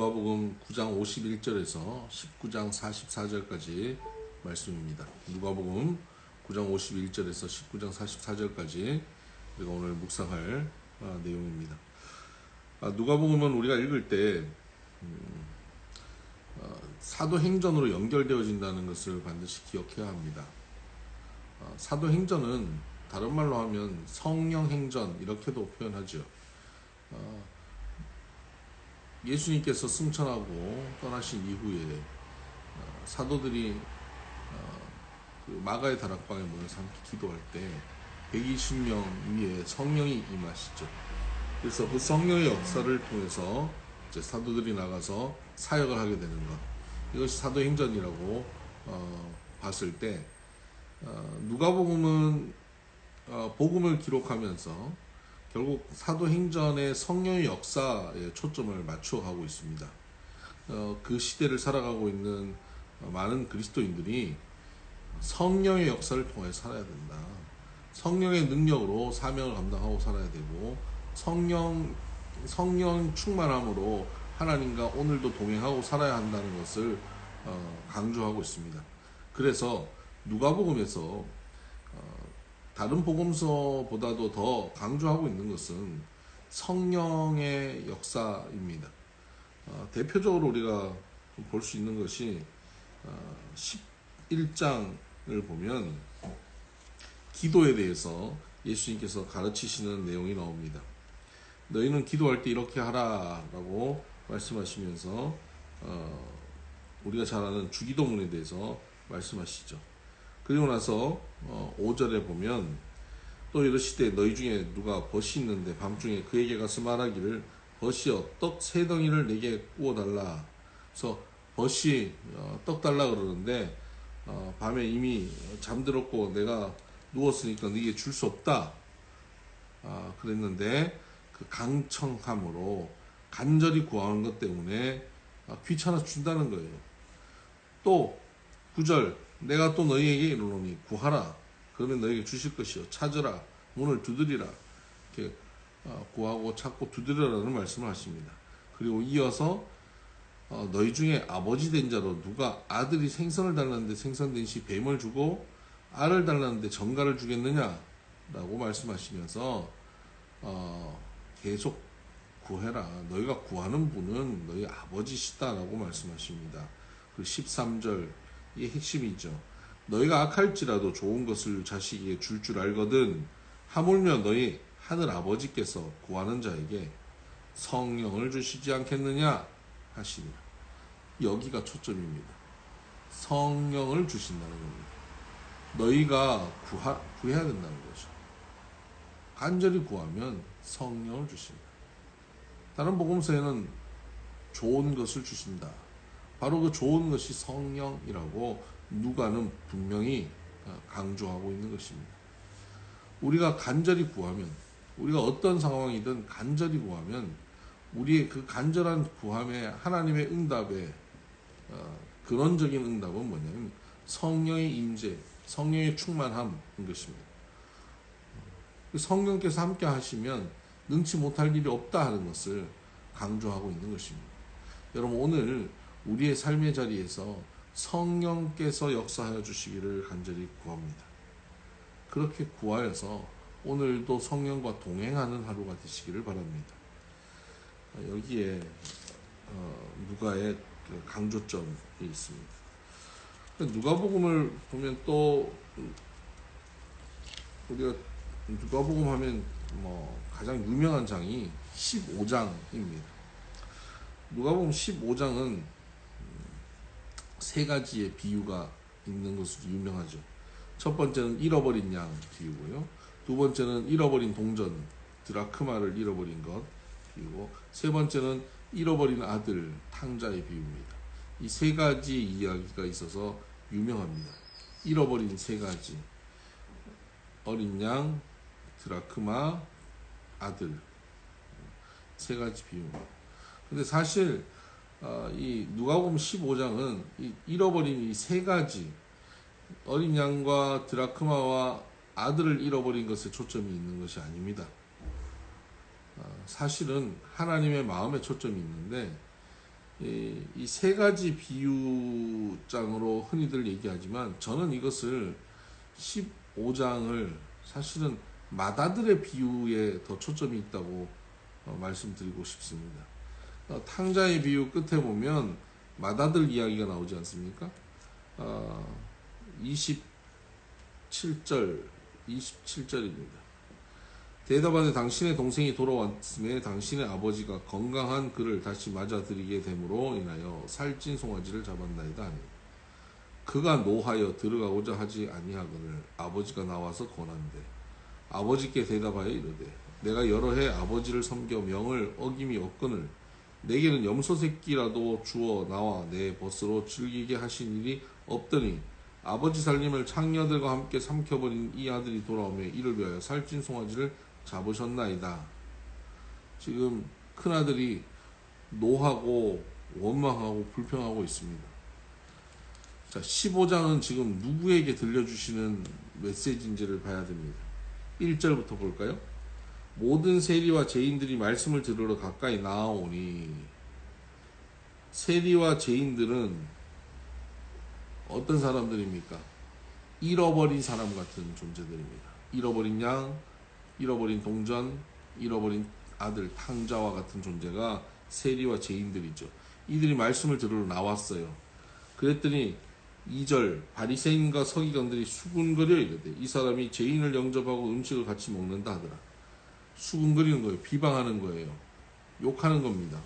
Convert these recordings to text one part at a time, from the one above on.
누가복음 9장 51절에서 19장 44절까지 말씀입니다. 누가복음 9장 51절에서 19장 44절까지 우리가 오늘 묵상할 내용입니다. 누가복음은 우리가 읽을 때 사도행전으로 연결되어진다는 것을 반드시 기억해야 합니다. 사도행전은 다른 말로 하면 성령행전 이렇게도 표현하죠. 예수님께서 승천하고 떠나신 이후에 사도들이 그 마가의 다락방에 모여서 함께 기도할 때 120명 위에 성령이 임하시죠. 그래서 그 성령의 역사를 통해서 이제 사도들이 나가서 사역을 하게 되는 것, 이것이 사도행전이라고 봤을 때 누가복음은 복음을 기록하면서 결국 사도행전의 성령의 역사에 초점을 맞춰 가고 있습니다. 그 시대를 살아가고 있는 많은 그리스도인들이 성령의 역사를 통해 살아야 된다. 성령의 능력으로 사명을 감당하고 살아야 되고 성령 충만함으로 하나님과 오늘도 동행하고 살아야 한다는 것을 강조하고 있습니다. 그래서 누가복음에서 다른 복음서보다도 더 강조하고 있는 것은 성령의 역사입니다. 대표적으로 우리가 볼 수 있는 것이 11장을 보면 기도에 대해서 예수님께서 가르치시는 내용이 나옵니다. 너희는 기도할 때 이렇게 하라라고 말씀하시면서 우리가 잘 아는 주기도문에 대해서 말씀하시죠. 그리고 나서 5절에 보면 또 이르시되 너희 중에 누가 벗이 있는데 밤중에 그에게 가서 말하기를 벗이여 떡 3덩이를 내게 구워달라. 그래서 벗이 떡 달라 그러는데 밤에 이미 잠들었고 내가 누웠으니까 네게 줄 수 없다 그랬는데 그 강청함으로 간절히 구하는 것 때문에 귀찮아 준다는 거예요. 또 9절 내가 또 너희에게 이르노니 구하라 그러면 너희에게 주실 것이요 찾으라 문을 두드리라 이렇게 구하고 찾고 두드리라는 말씀을 하십니다. 그리고 이어서 너희 중에 아버지 된 자로 누가 아들이 생선을 달라는데 생선 대신 뱀을 주고 알을 달라는데 전갈을 주겠느냐 라고 말씀하시면서 계속 구해라. 너희가 구하는 분은 너희 아버지시다 라고 말씀하십니다. 그리고 13절 이게 핵심이죠. 너희가 악할지라도 좋은 것을 자식에게 줄 줄 알거든 하물며 너희 하늘 아버지께서 구하는 자에게 성령을 주시지 않겠느냐 하시니 여기가 초점입니다. 성령을 주신다는 겁니다. 너희가 구해야 된다는 거죠. 간절히 구하면 성령을 주신다. 다른 복음서에는 좋은 것을 주신다. 바로 그 좋은 것이 성령이라고 누가는 분명히 강조하고 있는 것입니다. 우리가 간절히 구하면, 우리가 어떤 상황이든 간절히 구하면 우리의 그 간절한 구함에 하나님의 응답에 근원적인 응답은 뭐냐면 성령의 임재, 성령의 충만함인 것입니다. 성령께서 함께 하시면 능치 못할 일이 없다 하는 것을 강조하고 있는 것입니다. 여러분 오늘 우리의 삶의 자리에서 성령께서 역사하여 주시기를 간절히 구합니다. 그렇게 구하여서 오늘도 성령과 동행하는 하루가 되시기를 바랍니다. 여기에 누가의 강조점이 있습니다. 누가복음을 보면 또 우리가 누가복음 하면 가장 유명한 장이 15장입니다. 누가복음 15장은 3가지의 비유가 있는 것으로 유명하죠. 첫 번째는 잃어버린 양 비유고요. 두 번째는 잃어버린 동전, 드라크마를 잃어버린 것 비유고, 세 번째는 잃어버린 아들, 탕자의 비유입니다. 이 3가지 이야기가 있어서 유명합니다. 잃어버린 3가지, 어린 양, 드라크마, 아들, 3가지 비유입니다. 근데 사실 이 누가복음 15장은 이 잃어버린 이 3가지 어린 양과 드라크마와 아들을 잃어버린 것에 초점이 있는 것이 아닙니다. 사실은 하나님의 마음에 초점이 있는데 이 세 가지 비유장으로 흔히들 얘기하지만 저는 이것을 15장을 사실은 맏아들의 비유에 더 초점이 있다고 말씀드리고 싶습니다. 탕자의 비유 끝에 보면 맏아들 이야기가 나오지 않습니까? 27절입니다. 대답하되 당신의 동생이 돌아왔음에 당신의 아버지가 건강한 그를 다시 맞아들이게 됨으로 인하여 살찐 송아지를 잡았나이다 하니 그가 노하여 들어가고자 하지 아니하거늘 아버지가 나와서 권한대 아버지께 대답하여 이르되 내가 여러 해 아버지를 섬겨 명을 어김이 없거늘 내게는 염소 새끼라도 주어 나와 내 벗으로 즐기게 하신 일이 없더니 아버지 살림을 창녀들과 함께 삼켜버린 이 아들이 돌아오며 이를 위하여 살찐 송아지를 잡으셨나이다. 지금 큰아들이 노하고 원망하고 불평하고 있습니다. 자, 15장은 지금 누구에게 들려주시는 메시지인지를 봐야 됩니다. 1절부터 볼까요? 모든 세리와 죄인들이 말씀을 들으러 가까이 나아오니 세리와 죄인들은 어떤 사람들입니까? 잃어버린 사람 같은 존재들입니다. 잃어버린 양, 잃어버린 동전, 잃어버린 아들, 탕자와 같은 존재가 세리와 죄인들이죠. 이들이 말씀을 들으러 나왔어요. 그랬더니 2절 바리새인과 서기관들이 수군거려 이르되 이 사람이 죄인을 영접하고 음식을 같이 먹는다 하더라. 수군거리는 거예요. 비방하는 거예요. 욕하는 겁니다.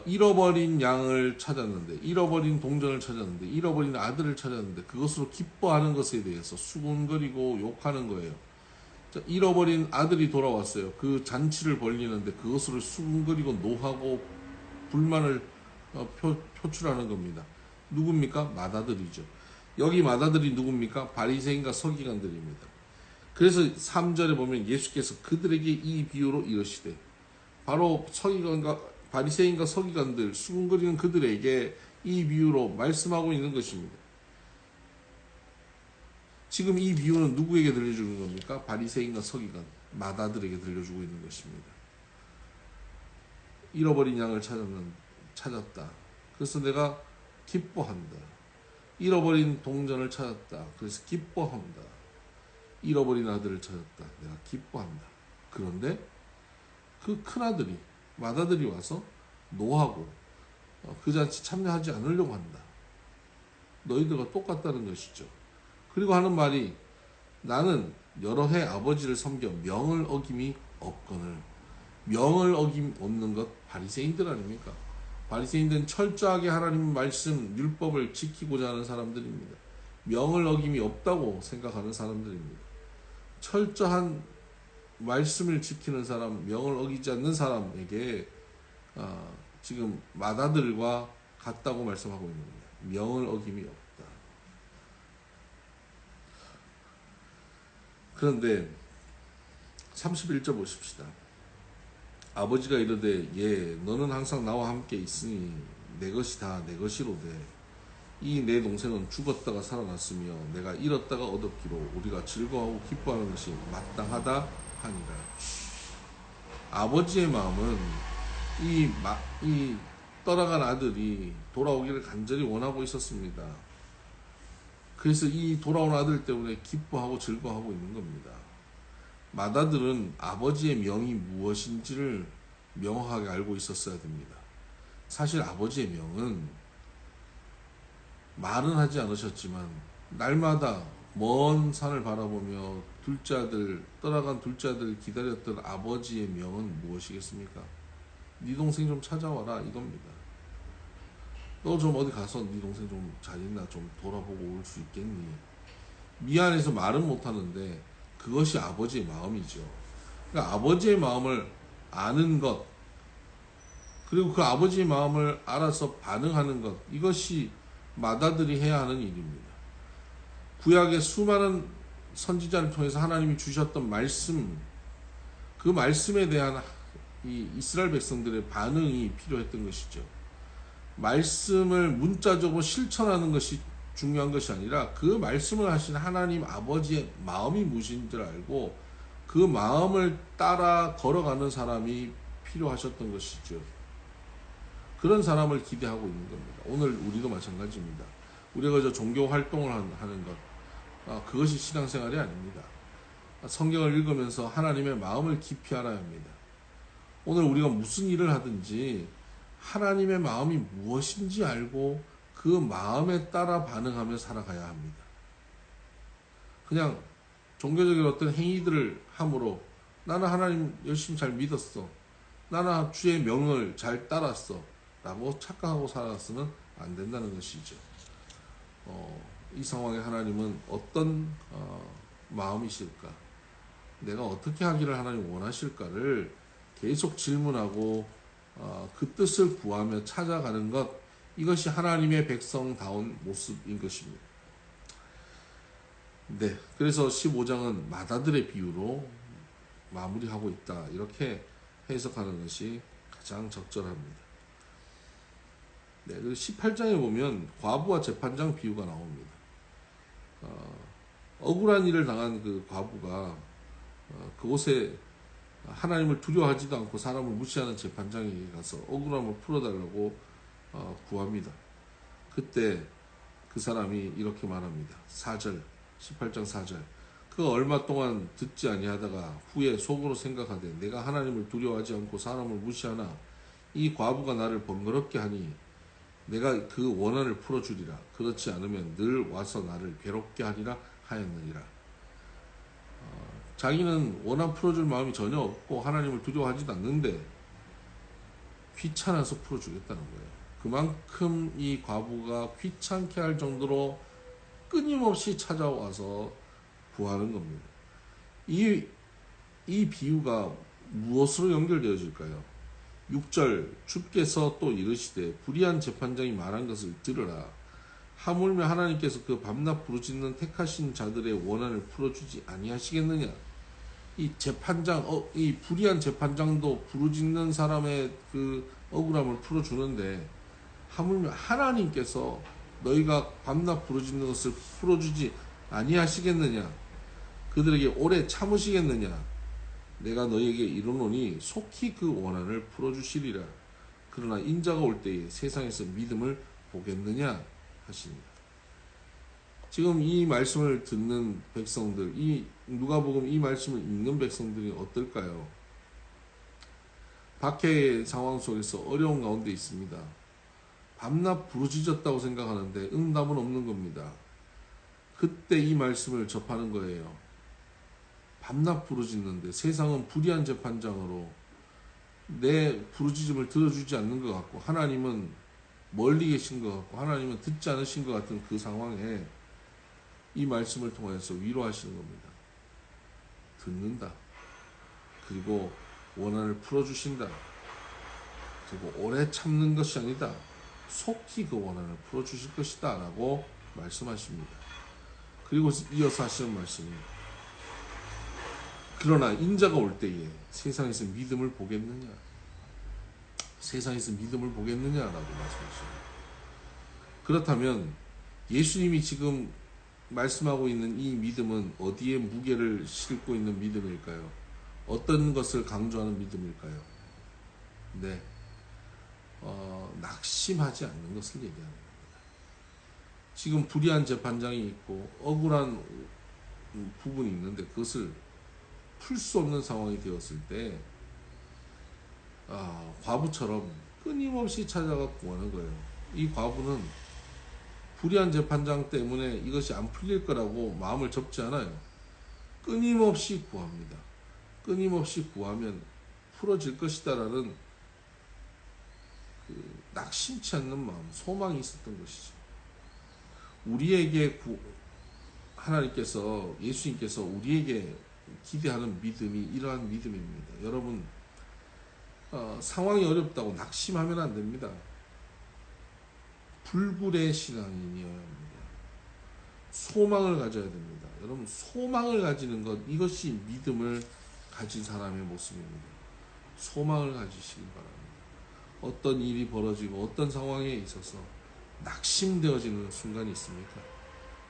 잃어버린 양을 찾았는데, 잃어버린 동전을 찾았는데, 잃어버린 아들을 찾았는데 그것으로 기뻐하는 것에 대해서 수군거리고 욕하는 거예요. 자, 잃어버린 아들이 돌아왔어요. 그 잔치를 벌리는데 그것으로 수군거리고 노하고 불만을 표출하는 겁니다. 누굽니까? 맏아들이죠. 여기 맏아들이 누굽니까? 바리새인과 서기관들입니다. 그래서 3절에 보면 예수께서 그들에게 이 비유로 이르시되 바로 바리새인과 서기관들 수군거리는 그들에게 이 비유로 말씀하고 있는 것입니다. 지금 이 비유는 누구에게 들려주는 겁니까? 바리새인과 서기관, 맏아들에게 들려주고 있는 것입니다. 잃어버린 양을 찾았다. 그래서 내가 기뻐한다. 잃어버린 동전을 찾았다. 그래서 기뻐한다. 잃어버린 아들을 찾았다. 내가 기뻐한다. 그런데 그 큰아들이, 맏아들이 와서 노하고 그 잔치 참여하지 않으려고 한다. 너희들과 똑같다는 것이죠. 그리고 하는 말이 나는 여러 해 아버지를 섬겨 명을 어김이 없거늘. 명을 어김 없는 것 바리새인들 아닙니까? 바리새인들은 철저하게 하나님 말씀 율법을 지키고자 하는 사람들입니다. 명을 어김이 없다고 생각하는 사람들입니다. 철저한 말씀을 지키는 사람, 명을 어기지 않는 사람에게 지금 맏아들과 같다고 말씀하고 있는 겁니다. 명을 어김이 없다. 그런데 31절 보십시다. 아버지가 이르되 예 너는 항상 나와 함께 있으니 내 것이 다 내 것이로되 이 내 동생은 죽었다가 살아났으며 내가 잃었다가 얻었기로 우리가 즐거워하고 기뻐하는 것이 마땅하다 하니라. 아버지의 마음은 이 떠나간 아들이 돌아오기를 간절히 원하고 있었습니다. 그래서 이 돌아온 아들 때문에 기뻐하고 즐거워하고 있는 겁니다. 맏아들은 아버지의 명이 무엇인지를 명확하게 알고 있었어야 됩니다. 사실 아버지의 명은 말은 하지 않으셨지만 날마다 먼 산을 바라보며 떠나간 둘째 아들을 기다렸던 아버지의 명은 무엇이겠습니까? 네 동생 좀 찾아와라 이겁니다. 너 좀 어디 가서 네 동생 좀 잘 있나 좀 돌아보고 올 수 있겠니? 미안해서 말은 못하는데 그것이 아버지의 마음이죠. 그러니까 아버지의 마음을 아는 것, 그리고 그 아버지의 마음을 알아서 반응하는 것, 이것이 맏아들이 해야 하는 일입니다. 구약의 수많은 선지자를 통해서 하나님이 주셨던 말씀, 그 말씀에 대한 이 이스라엘 백성들의 반응이 필요했던 것이죠. 말씀을 문자적으로 실천하는 것이 중요한 것이 아니라 그 말씀을 하신 하나님 아버지의 마음이 무엇인지를 알고 그 마음을 따라 걸어가는 사람이 필요하셨던 것이죠. 그런 사람을 기대하고 있는 겁니다. 오늘 우리도 마찬가지입니다. 우리가 저 종교 활동을 하는 것, 그것이 신앙생활이 아닙니다. 성경을 읽으면서 하나님의 마음을 깊이 알아야 합니다. 오늘 우리가 무슨 일을 하든지 하나님의 마음이 무엇인지 알고 그 마음에 따라 반응하며 살아가야 합니다. 그냥 종교적인 어떤 행위들을 함으로 나는 하나님 열심히 잘 믿었어, 나는 주의 명을 잘 따랐어 라고 착각하고 살아서는 안 된다는 것이죠. 이 상황에 하나님은 어떤 마음이실까, 내가 어떻게 하기를 하나님 원하실까를 계속 질문하고 그 뜻을 구하며 찾아가는 것, 이것이 하나님의 백성다운 모습인 것입니다. 네, 그래서 15장은 마다들의 비유로 마무리하고 있다, 이렇게 해석하는 것이 가장 적절합니다. 네, 그리고 18장에 보면 과부와 재판장 비유가 나옵니다. 억울한 일을 당한 그 과부가 그곳에 하나님을 두려워하지도 않고 사람을 무시하는 재판장에게 가서 억울함을 풀어달라고 구합니다. 그때 그 사람이 이렇게 말합니다. 4절, 18장 4절. 그가 얼마 동안 듣지 아니하다가 후에 속으로 생각하되 내가 하나님을 두려워하지 않고 사람을 무시하나 이 과부가 나를 번거롭게 하니 내가 그 원한을 풀어주리라. 그렇지 않으면 늘 와서 나를 괴롭게 하리라 하였느니라. 자기는 원한 풀어줄 마음이 전혀 없고 하나님을 두려워하지도 않는데 귀찮아서 풀어주겠다는 거예요. 그만큼 이 과부가 귀찮게 할 정도로 끊임없이 찾아와서 구하는 겁니다. 이 비유가 무엇으로 연결되어질까요? 6절, 주께서 또 이르시되 불의한 재판장이 말한 것을 들으라. 하물며 하나님께서 그 밤낮 부르짖는 택하신 자들의 원한을 풀어주지 아니하시겠느냐. 이 재판장, 이 불의한 재판장도 부르짖는 사람의 그 억울함을 풀어주는데 하물며 하나님께서 너희가 밤낮 부르짖는 것을 풀어주지 아니하시겠느냐. 그들에게 오래 참으시겠느냐. 내가 너희에게 이르노니 속히 그 원한을 풀어주시리라. 그러나 인자가 올 때에 세상에서 믿음을 보겠느냐 하십니다. 지금 이 말씀을 듣는 백성들, 이 누가복음 이 말씀을 읽는 백성들이 어떨까요? 박해의 상황 속에서 어려운 가운데 있습니다. 밤낮 부르짖었다고 생각하는데 응답은 없는 겁니다. 그때 이 말씀을 접하는 거예요. 밤낮 부르짖는데 세상은 불의한 재판장으로 내 부르짖음을 들어주지 않는 것 같고 하나님은 멀리 계신 것 같고 하나님은 듣지 않으신 것 같은 그 상황에 이 말씀을 통해서 위로하시는 겁니다. 듣는다. 그리고 원한을 풀어주신다. 그리고 오래 참는 것이 아니다. 속히 그 원한을 풀어주실 것이다 라고 말씀하십니다. 그리고 이어서 하시는 말씀이 그러나 인자가 올 때에 세상에서 믿음을 보겠느냐. 세상에서 믿음을 보겠느냐라고 말씀하십니다. 그렇다면 예수님이 지금 말씀하고 있는 이 믿음은 어디에 무게를 싣고 있는 믿음일까요? 어떤 것을 강조하는 믿음일까요? 네, 낙심하지 않는 것을 얘기하는 겁니다. 지금 불의한 재판장이 있고 억울한 부분이 있는데 그것을 풀 수 없는 상황이 되었을 때 과부처럼 끊임없이 찾아가 구하는 거예요. 이 과부는 불의한 재판장 때문에 이것이 안 풀릴 거라고 마음을 접지 않아요. 끊임없이 구합니다. 끊임없이 구하면 풀어질 것이다라는 그 낙심치 않는 마음, 소망이 있었던 것이죠. 우리에게 하나님께서, 예수님께서 우리에게 기대하는 믿음이 이러한 믿음입니다. 여러분, 상황이 어렵다고 낙심하면 안 됩니다. 불굴의 신앙인이어야 합니다. 소망을 가져야 됩니다. 여러분, 소망을 가지는 것, 이것이 믿음을 가진 사람의 모습입니다. 소망을 가지시기 바랍니다. 어떤 일이 벌어지고 어떤 상황에 있어서 낙심되어지는 순간이 있습니까?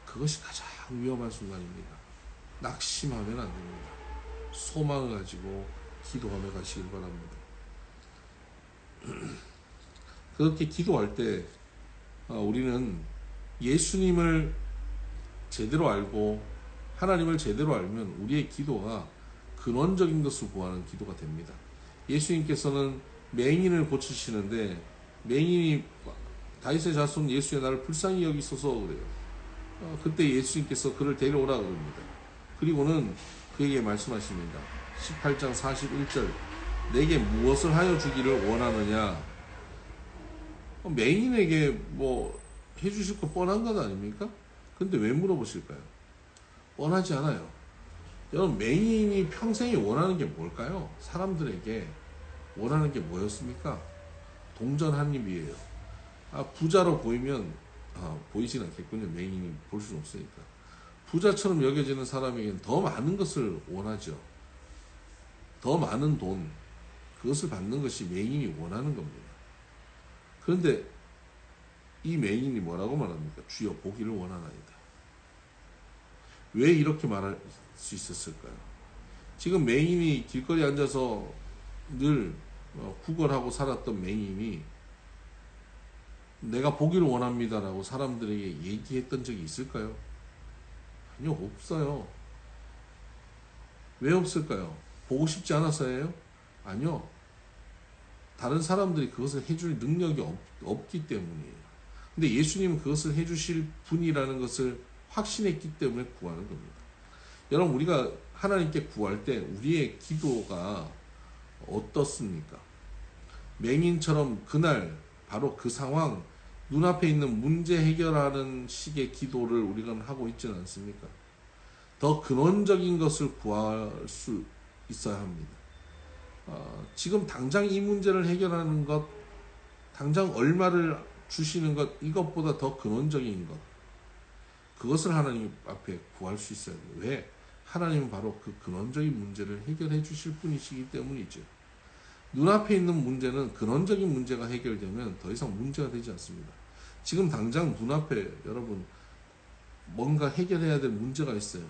그것이 가장 위험한 순간입니다. 낙심하면 안 됩니다. 소망을 가지고 기도하며 가시길 바랍니다. 그렇게 기도할 때 우리는 예수님을 제대로 알고 하나님을 제대로 알면 우리의 기도가 근원적인 것을 구하는 기도가 됩니다. 예수님께서는 맹인을 고치시는데 맹인이 다윗의 자손 예수의 나를 불쌍히 여기소서 그래요. 그때 예수님께서 그를 데려오라 그럽니다. 그리고는 그에게 말씀하십니다. 18장 41절 내게 무엇을 하여 주기를 원하느냐. 맹인에게 뭐 해주실 거 뻔한 것 아닙니까? 근데 왜 물어보실까요? 뻔하지 않아요. 여러분, 맹인이 평생에 원하는 게 뭘까요? 사람들에게 원하는 게 뭐였습니까? 동전 한 입이에요. 부자로 보이면 보이진 않겠군요. 맹인이 볼 수는 없으니까. 부자처럼 여겨지는 사람에게는 더 많은 것을 원하죠. 더 많은 돈, 그것을 받는 것이 맹인이 원하는 겁니다. 그런데 이 맹인이 뭐라고 말합니까? 주여 보기를 원하나이다. 왜 이렇게 말할 수 있었을까요? 지금 맹인이 길거리에 앉아서 늘 구걸하고 살았던 맹인이 내가 보기를 원합니다라고 사람들에게 얘기했던 적이 있을까요? 아니요, 없어요. 왜 없을까요? 보고 싶지 않아서예요? 아니요. 다른 사람들이 그것을 해줄 능력이 없기 때문이에요. 근데 예수님은 그것을 해주실 분이라는 것을 확신했기 때문에 구하는 겁니다. 여러분, 우리가 하나님께 구할 때 우리의 기도가 어떻습니까? 맹인처럼 그날 바로 그 상황, 눈앞에 있는 문제 해결하는 식의 기도를 우리가 하고 있지는 않습니까? 더 근원적인 것을 구할 수 있어야 합니다. 지금 당장 이 문제를 해결하는 것, 당장 얼마를 주시는 것, 이것보다 더 근원적인 것, 그것을 하나님 앞에 구할 수 있어야 돼요. 왜? 하나님은 바로 그 근원적인 문제를 해결해 주실 분이시기 때문이죠. 눈앞에 있는 문제는 근원적인 문제가 해결되면 더 이상 문제가 되지 않습니다. 지금 당장 눈앞에 여러분 뭔가 해결해야 될 문제가 있어요.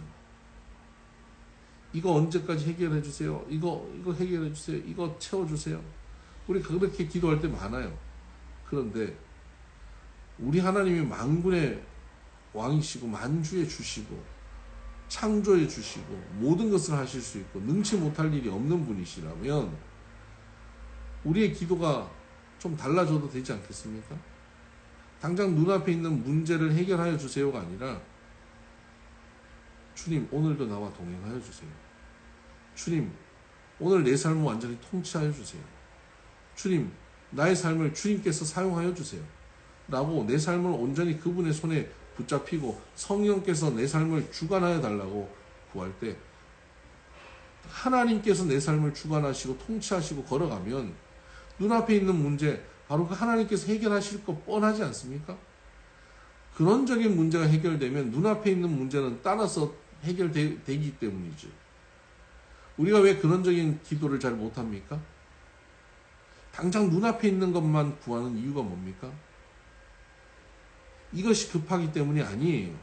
이거 언제까지 해결해 주세요. 이거 해결해 주세요. 이거 채워 주세요. 우리 그렇게 기도할 때 많아요. 그런데 우리 하나님이 만군의 왕이시고 만주의 주시고 창조해 주시고 모든 것을 하실 수 있고 능치 못할 일이 없는 분이시라면 우리의 기도가 좀 달라져도 되지 않겠습니까? 당장 눈앞에 있는 문제를 해결하여 주세요가 아니라 주님, 오늘도 나와 동행하여 주세요. 주님, 오늘 내 삶을 완전히 통치하여 주세요. 주님, 나의 삶을 주님께서 사용하여 주세요. 라고 내 삶을 온전히 그분의 손에 붙잡히고 성령께서 내 삶을 주관하여 달라고 구할 때 하나님께서 내 삶을 주관하시고 통치하시고 걸어가면 눈앞에 있는 문제 바로 그 하나님께서 해결하실 거 뻔하지 않습니까? 근원적인 문제가 해결되면 눈앞에 있는 문제는 따라서 해결되기 때문이죠. 우리가 왜 근원적인 기도를 잘 못합니까? 당장 눈앞에 있는 것만 구하는 이유가 뭡니까? 이것이 급하기 때문이 아니에요.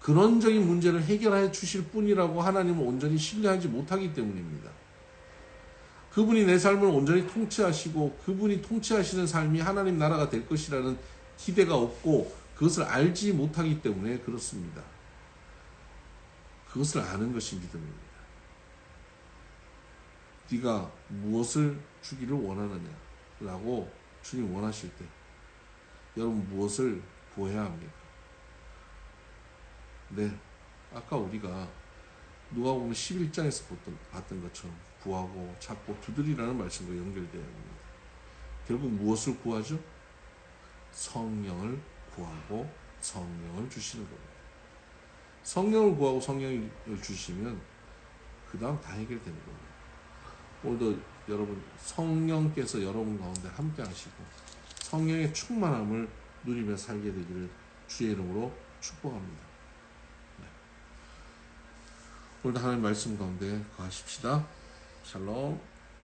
근원적인 문제를 해결해 주실 분이라고 하나님을 온전히 신뢰하지 못하기 때문입니다. 그분이 내 삶을 온전히 통치하시고 그분이 통치하시는 삶이 하나님 나라가 될 것이라는 기대가 없고 그것을 알지 못하기 때문에 그렇습니다. 그것을 아는 것이 믿음입니다. 네가 무엇을 주기를 원하느냐라고 주님 원하실 때 여러분 무엇을 구해야 합니까? 네, 아까 우리가 누가복음 11장에서 봤던 것처럼 구하고 찾고 두드리라는 말씀과 연결되어야 합니다. 결국 무엇을 구하죠? 성령을 구하고 성령을 주시는 겁니다. 성령을 구하고 성령을 주시면 그 다음 다 해결되는 겁니다. 오늘도 여러분 성령께서 여러분 가운데 함께 하시고 성령의 충만함을 누리며 살게 되기를 주의 이름으로 축복합니다. 네. 오늘도 하나님 말씀 가운데 거하십시다. 샬롬.